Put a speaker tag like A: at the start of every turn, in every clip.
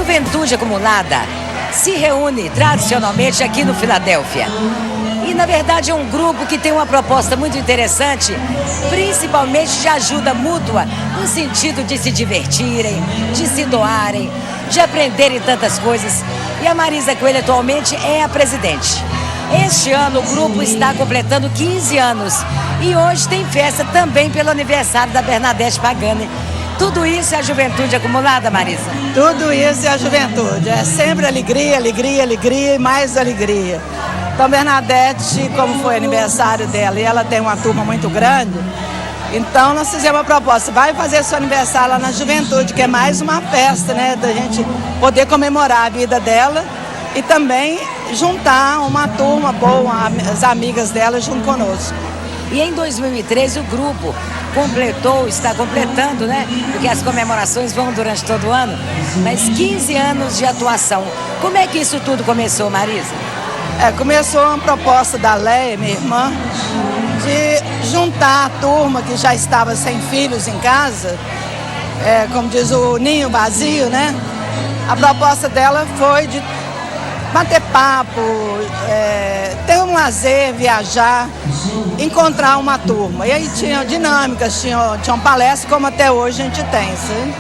A: Juventude Acumulada se reúne tradicionalmente aqui no Filadélfia. E, na verdade, é um grupo que tem uma proposta muito interessante, principalmente de ajuda mútua, no sentido de se divertirem, de se doarem, de aprenderem tantas coisas. E a Marisa Coelho atualmente é a presidente. Este ano o grupo está completando 15 anos e hoje tem festa também pelo aniversário da Bernadette Pagani. Tudo isso é a juventude acumulada, Marisa?
B: Tudo isso é a juventude. É sempre alegria, alegria, alegria e mais alegria. Então, Bernadette, como foi aniversário dela e ela tem uma turma muito grande, então nós fizemos uma proposta. Vai fazer seu aniversário lá na juventude, que é mais uma festa, né? Da gente poder comemorar a vida dela e também juntar uma turma boa, as amigas dela junto conosco.
A: E em 2013 o grupo está completando, né? Porque as comemorações vão durante todo o ano, mas 15 anos de atuação. Como é que isso tudo começou, Marisa?
B: Começou uma proposta da Leia, minha irmã, de juntar a turma que já estava sem filhos em casa, como diz o ninho vazio, né? A proposta dela foi de bater papo, ter um lazer, viajar, encontrar uma turma. E aí tinha dinâmicas, tinham palestras, como até hoje a gente tem, sabe?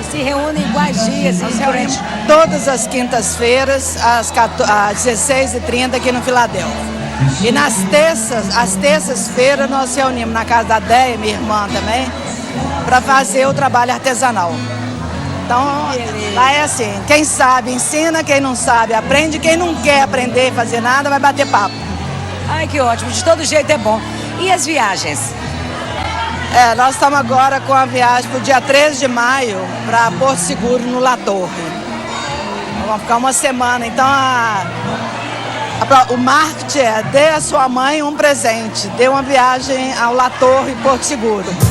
A: E se reúnem quais dias?
B: Nós reunimos todas as quintas-feiras, às 16h30 aqui no Filadélfia. E às terças-feiras, nós reunimos na casa da Déia, minha irmã também, para fazer o trabalho artesanal. Então, lá é assim, quem sabe ensina, quem não sabe aprende, quem não quer aprender e fazer nada vai bater papo.
A: Ai, que ótimo, de todo jeito é bom. E as viagens?
B: Nós estamos agora com a viagem para o dia 13 de maio para Porto Seguro, no La Torre. Vamos ficar uma semana, então o marketing dê a sua mãe um presente, dê uma viagem ao La Torre, Porto Seguro.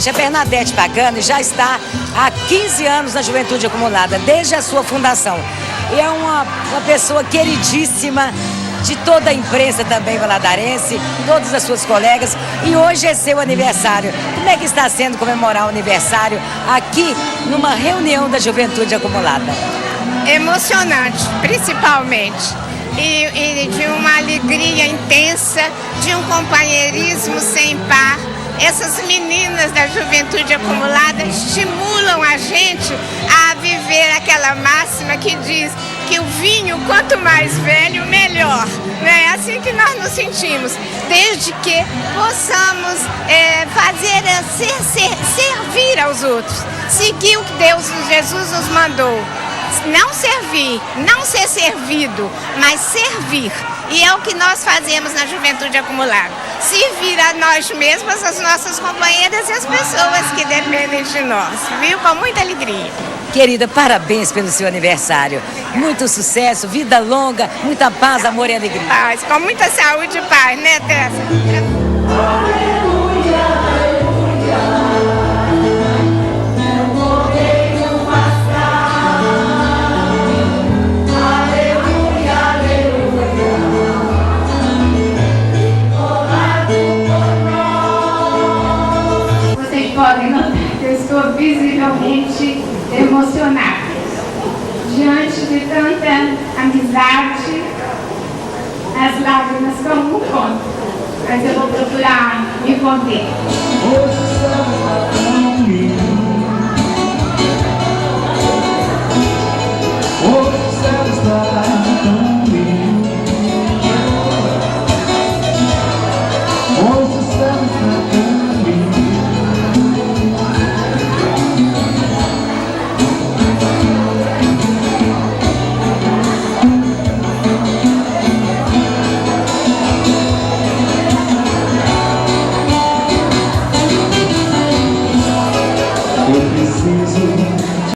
A: A Bernadette Pagani já está há 15 anos na Juventude Acumulada, desde a sua fundação. E é uma pessoa queridíssima de toda a imprensa também valadarense, todas as suas colegas. E hoje é seu aniversário. Como é que está sendo comemorar o aniversário aqui numa reunião da Juventude Acumulada?
C: Emocionante, principalmente. E de uma alegria intensa, de um companheirismo sem par. Essas meninas da Juventude Acumulada estimulam a gente a viver aquela máxima que diz que o vinho, quanto mais velho, melhor. É assim que nós nos sentimos, desde que possamos servir aos outros, seguir o que Jesus nos mandou. Não servir, não ser servido, mas servir. E é o que nós fazemos na Juventude Acumulada. Servir a nós mesmas, as nossas companheiras e as pessoas que dependem de nós, viu? Com muita alegria.
A: Querida, parabéns pelo seu aniversário. Muito sucesso, vida longa, muita paz, amor e alegria.
C: Paz, com muita saúde e paz, né, Tessa?
D: Podem notar que eu estou visivelmente emocionada. Diante de tanta amizade, as lágrimas tomam conta, mas eu vou procurar me conter.